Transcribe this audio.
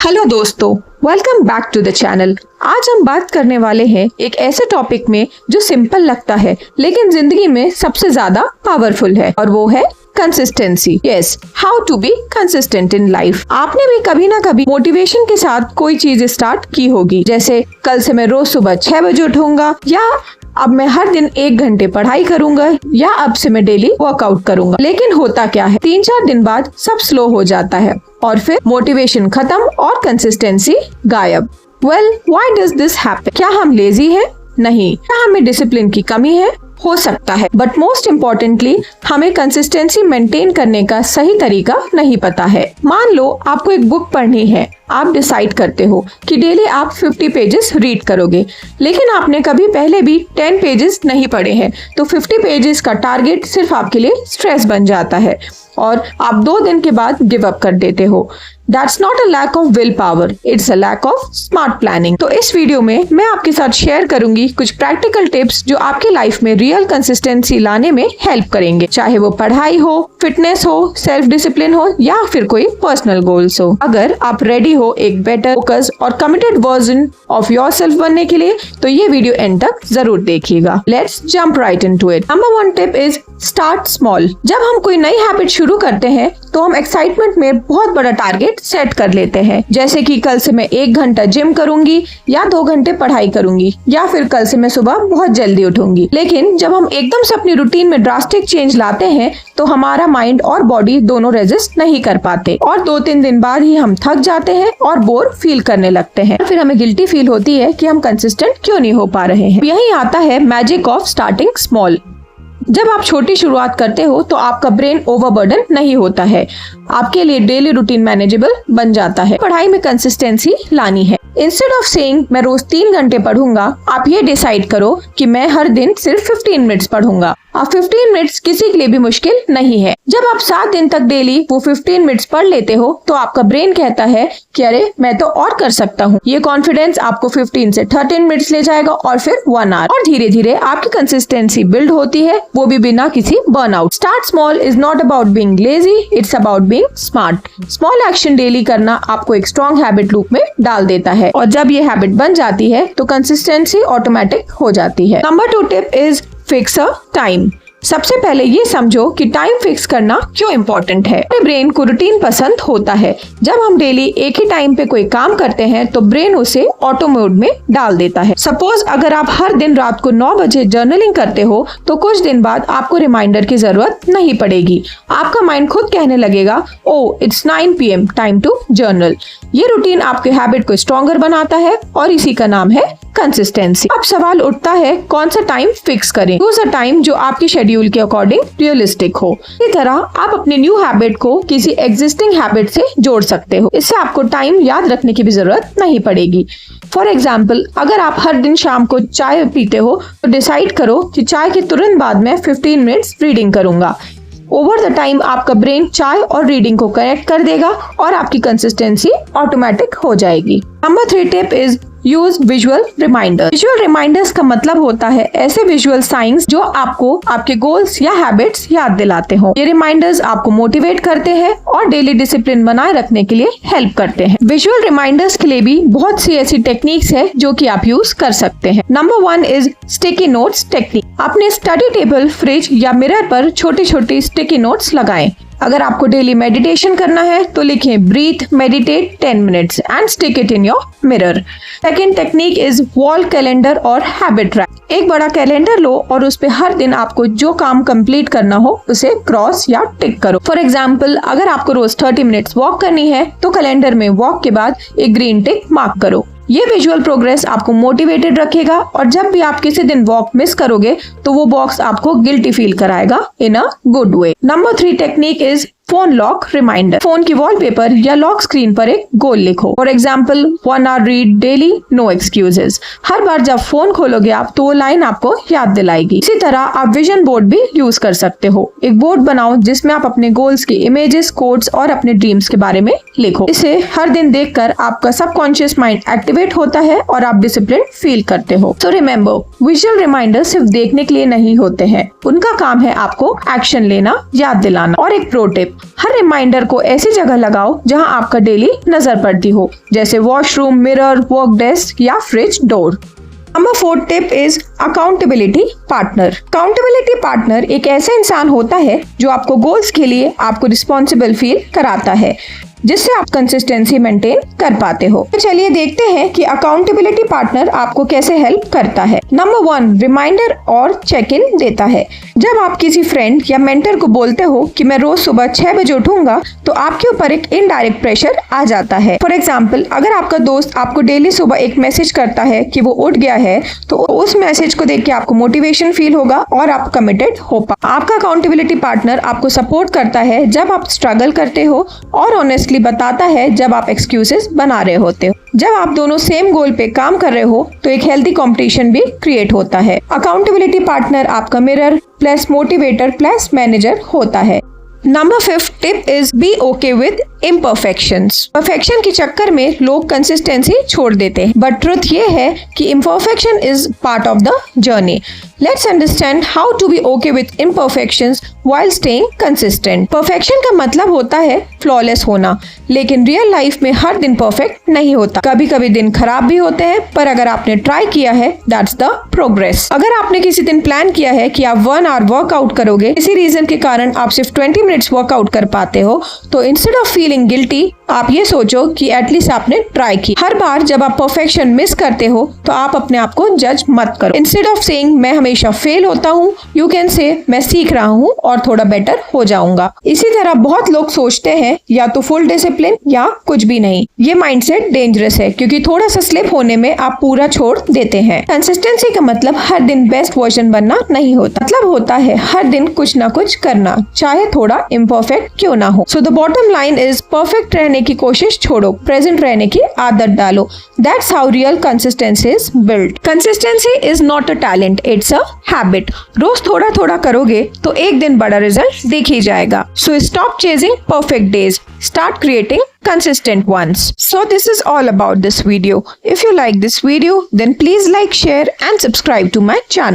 Hello दोस्तों, welcome back to the channel. आज हम बात करने वाले हैं एक ऐसे टॉपिक में जो सिंपल लगता है लेकिन जिंदगी में सबसे ज्यादा पावरफुल है, और वो है consistency. Yes, how to be consistent in life. आपने भी कभी ना कभी मोटिवेशन के साथ कोई चीज स्टार्ट की होगी, जैसे कल से मैं रोज सुबह 6 बजे उठूंगा, या अब मैं हर दिन 1 घंटे पढ़ाई करूंगा, या अब से मैं डेली वर्कआउट करूंगा। लेकिन होता क्या है, 3-4 दिन बाद सब स्लो हो जाता है और फिर मोटिवेशन खत्म और कंसिस्टेंसी गायब। Well, why does this happen? क्या हम लेजी हैं? नहीं। क्या हमें डिसिप्लिन की कमी है? हो सकता है, बट मोस्ट इम्पोर्टेंटली हमें कंसिस्टेंसी मेंटेन करने का सही तरीका नहीं पता है। मान लो आपको एक बुक पढ़नी है, आप डिसाइड करते हो कि डेली आप 50 पेजेस रीड करोगे, लेकिन आपने कभी पहले भी 10 पेजेस नहीं पढ़े हैं, तो 50 पेजेस का टारगेट सिर्फ आपके लिए स्ट्रेस बन जाता है और आप 2 दिन के बाद गिव अप कर देते हो। That's not a lack of willpower, it's a lack of smart planning। तो इस वीडियो में मैं आपके साथ शेयर करूंगी कुछ प्रैक्टिकल टिप्स जो आपकी लाइफ में रियल कंसिस्टेंसी लाने में हेल्प करेंगे, चाहे वो पढ़ाई हो, फिटनेस हो, सेल्फ डिसिप्लिन हो, या फिर कोई पर्सनल गोल्स हो। अगर आप रेडी हो एक बेटर, फोकस और कमिटेड वर्जन ऑफ योरसेल्फ बनने के लिए, तो ये वीडियो एंड तक जरूर देखिएगा। Let's jump right into it. Number 1 tip is start small. जब हम कोई नई हैबिट शुरू करते हैं तो हम एक्साइटमेंट में बहुत बड़ा टारगेट सेट कर लेते हैं, जैसे कि कल से मैं 1 घंटा जिम करूंगी, या 2 घंटे पढ़ाई करूंगी, या फिर कल से मैं सुबह बहुत जल्दी उठूंगी। लेकिन जब हम एकदम से अपनी रूटीन में ड्रास्टिक चेंज लाते हैं तो हमारा माइंड और बॉडी दोनों रेजिस्ट नहीं कर पाते, और 2-3 दिन बाद ही हम थक जाते हैं और बोर फील करने लगते हैं। फिर हमें गिल्टी फील होती है कि हम कंसिस्टेंट क्यों नहीं हो पा रहे हैं। यही आता है मैजिक ऑफ स्टार्टिंग स्मॉल। जब आप छोटी शुरुआत करते हो तो आपका ब्रेन ओवरबर्डन नहीं होता है, आपके लिए डेली रूटीन मैनेजेबल बन जाता है। पढ़ाई में कंसिस्टेंसी लानी है। इंस्टेड ऑफ सेइंग मैं रोज 3 घंटे पढ़ूंगा, आप ये डिसाइड करो कि मैं हर दिन सिर्फ 15 मिनट्स पढ़ूंगा। अब 15 मिनट्स किसी के लिए भी मुश्किल नहीं है। जब आप 7 दिन तक डेली वो 15 मिनट्स पढ़ लेते हो तो आपका ब्रेन कहता है कि अरे मैं तो और कर सकता हूँ। ये कॉन्फिडेंस आपको 15 से 13 मिनट्स ले जाएगा और फिर 1 आवर, और धीरे धीरे आपकी कंसिस्टेंसी बिल्ड होती है, वो भी बिना किसी burnout. Start small is not about being lazy, it's about being smart. Small action daily करना आपको एक स्ट्रॉन्ग हैबिट लूप में डाल देता है, और जब ये हैबिट बन जाती है तो कंसिस्टेंसी ऑटोमेटिक हो जाती है। Number 2 tip is fix a time. सबसे पहले ये समझो कि टाइम फिक्स करना क्यों इम्पोर्टेंट है। हमारे ब्रेन को रूटीन पसंद होता है। जब हम डेली एक ही टाइम पे कोई काम करते हैं तो ब्रेन उसे ऑटो मोड में डाल देता है। सपोज अगर आप हर दिन रात को 9 बजे जर्नलिंग करते हो तो कुछ दिन बाद आपको रिमाइंडर की जरूरत नहीं पड़ेगी। आपका माइंड खुद कहने लगेगा, oh it's 9 PM, time to journal. ये रूटीन आपके हैबिट को स्ट्रॉन्गर बनाता है और इसी का नाम है कंसिस्टेंसी। अब सवाल उठता है कौन सा टाइम फिक्स करें। चूज अ टाइम जो आपकी शेड्यूल के अकॉर्डिंग रियलिस्टिक हो। इसी तरह आप अपने न्यू हैबिट को किसी एग्जिस्टिंग हैबिट से जोड़ सकते हो। इससे आपको टाइम याद रखने की भी जरूरत नहीं पड़ेगी। फॉर एग्जाम्पल, अगर आप हर दिन शाम को चाय पीते हो तो डिसाइड करो कि चाय के तुरंत बाद मैं 15 मिनट्स रीडिंग करूंगा। ओवर द टाइम आपका ब्रेन चाय और रीडिंग को कनेक्ट कर देगा और आपकी कंसिस्टेंसी ऑटोमेटिक हो जाएगी। Number 3 tip is use visual reminder. Visual reminders का मतलब होता है ऐसे विजुअल साइंस जो आपको आपके गोल्स या हैबिट्स याद दिलाते हो। ये रिमाइंडर्स आपको मोटिवेट करते हैं और डेली डिसिप्लिन बनाए रखने के लिए हेल्प करते हैं। विजुअल रिमाइंडर्स के लिए भी बहुत सी ऐसी टेक्निक्स है जो कि आप यूज कर सकते हैं। Number 1 is sticky notes technique. अपने स्टडी टेबल, फ्रिज या मिरर पर छोटे छोटे स्टिकी नोट्स लगाएं। अगर आपको डेली मेडिटेशन करना है तो लिखें breathe meditate 10 minutes and stick it in your mirror. Second technique is wall calendar और हैबिट ट्रैक। एक बड़ा कैलेंडर लो और उस पे हर दिन आपको जो काम कंप्लीट करना हो उसे क्रॉस या टिक करो। फॉर एग्जाम्पल, अगर आपको रोज 30 मिनट्स वॉक करनी है तो कैलेंडर में वॉक के बाद एक ग्रीन टिक मार्क करो। ये विजुअल प्रोग्रेस आपको मोटिवेटेड रखेगा, और जब भी आप किसी दिन वॉक मिस करोगे तो वो बॉक्स आपको गिल्टी फील कराएगा in a good way. Number 3 technique is phone lock reminder. Phone की वॉलपेपर या लॉक स्क्रीन पर एक गोल लिखो। For example, 1 hour read daily, no excuses. हर बार जब फोन खोलोगे आप तो वो लाइन आपको याद दिलाएगी। इसी तरह आप विजन बोर्ड भी यूज कर सकते हो। एक बोर्ड बनाओ जिसमें आप अपने गोल्स के इमेजेस, कोड्स और अपने ड्रीम्स के बारे में लिखो। इसे हर दिन देखकर आपका सबकॉन्शियस माइंड एक्टिवेट होता है और आप डिसिप्लिन फील करते हो। सो रिमेम्बर, विजुअल रिमाइंडर सिर्फ देखने के लिए नहीं होते हैं, उनका काम है आपको एक्शन लेना, याद दिलाना। और एक प्रो टिप, हर रिमाइंडर को ऐसी जगह लगाओ जहां आपका डेली नजर पड़ती हो, जैसे वॉशरूम, मिरर, वर्क डेस्क या fridge door. Number 4 tip is accountability partner. Accountability partner एक ऐसा इंसान होता है जो आपको गोल्स के लिए आपको रिस्पॉन्सिबल फील कराता है, जिससे आप कंसिस्टेंसी मेंटेन कर पाते हो। तो चलिए देखते हैं कि अकाउंटेबिलिटी पार्टनर आपको कैसे हेल्प करता है। नंबर 1 रिमाइंडर और चेक इन देता है। जब आप किसी फ्रेंड या मेंटर को बोलते हो कि मैं रोज सुबह 6 बजे उठूंगा, तो आपके ऊपर एक इनडायरेक्ट प्रेशर आ जाता है। फॉर एग्जाम्पल, अगर आपका दोस्त आपको डेली सुबह एक मैसेज करता है कि वो उठ गया है, तो उस मैसेज को देख के आपको मोटिवेशन फील होगा और आप कमिटेड हो पाओगे। आपका अकाउंटेबिलिटी पार्टनर आपको सपोर्ट करता है जब आप स्ट्रगल करते हो और ऑनेस्टली बताता है जब आप एक्सक्यूजेस बना रहे होते हो। जब आप दोनों सेम गोल पे काम कर रहे हो तो एक हेल्दी कंपटीशन भी क्रिएट होता है। अकाउंटेबिलिटी पार्टनर आपका mirror plus motivator plus manager होता है। Number 5 tip is be okay with imperfections. Perfection के चक्कर में लोग कंसिस्टेंसी छोड़ देते हैं, बट ट्रुथ ये है कि imperfection is part of the journey. Let's understand how to be okay with imperfections while staying consistent. Perfection का मतलब होता है फ्लॉलेस होना, लेकिन रियल लाइफ में हर दिन परफेक्ट नहीं होता। कभी कभी दिन खराब भी होते हैं, पर अगर आपने ट्राई किया है, दैट्स द प्रोग्रेस। अगर आपने किसी दिन प्लान किया है कि आप 1 आवर वर्कआउट करोगे, इसी रीजन के कारण आप सिर्फ 20 मिनट्स वर्कआउट कर पाते हो, तो इंस्टेड ऑफ फीलिंग गिल्टी आप ये सोचो कि एटलीस्ट आपने ट्राई की। हर बार जब आप परफेक्शन मिस करते हो तो आप अपने आप को जज मत करो। इंस्टेड ऑफ सेइंग मैं हमेशा फेल होता हूँ, यू कैन से मैं सीख रहा हूँ और थोड़ा बेटर हो जाऊंगा। इसी तरह बहुत लोग सोचते हैं या तो फुल डिसिप्लिन या कुछ भी नहीं। ये माइंडसेट डेंजरस है, क्योंकि थोड़ा सा स्लिप होने में आप पूरा छोड़ देते हैं। कंसिस्टेंसी का मतलब हर दिन बेस्ट वर्जन बनना नहीं होता, मतलब होता है हर दिन कुछ ना कुछ करना, चाहे थोड़ा इम्परफेक्ट क्यों ना हो। So the bottom line is perfect रहने की कोशिश छोड़ो, प्रेजेंट रहने की आदत डालो। That's how real consistency is build. Consistency is not a talent, it's a habit. रोज थोड़ा थोड़ा करोगे तो एक दिन बड़ा रिजल्ट दिख ही जाएगा। So stop chasing perfect days, start creating consistent ones. So this is all about this video. If you like this video, then please like, share and subscribe to my channel.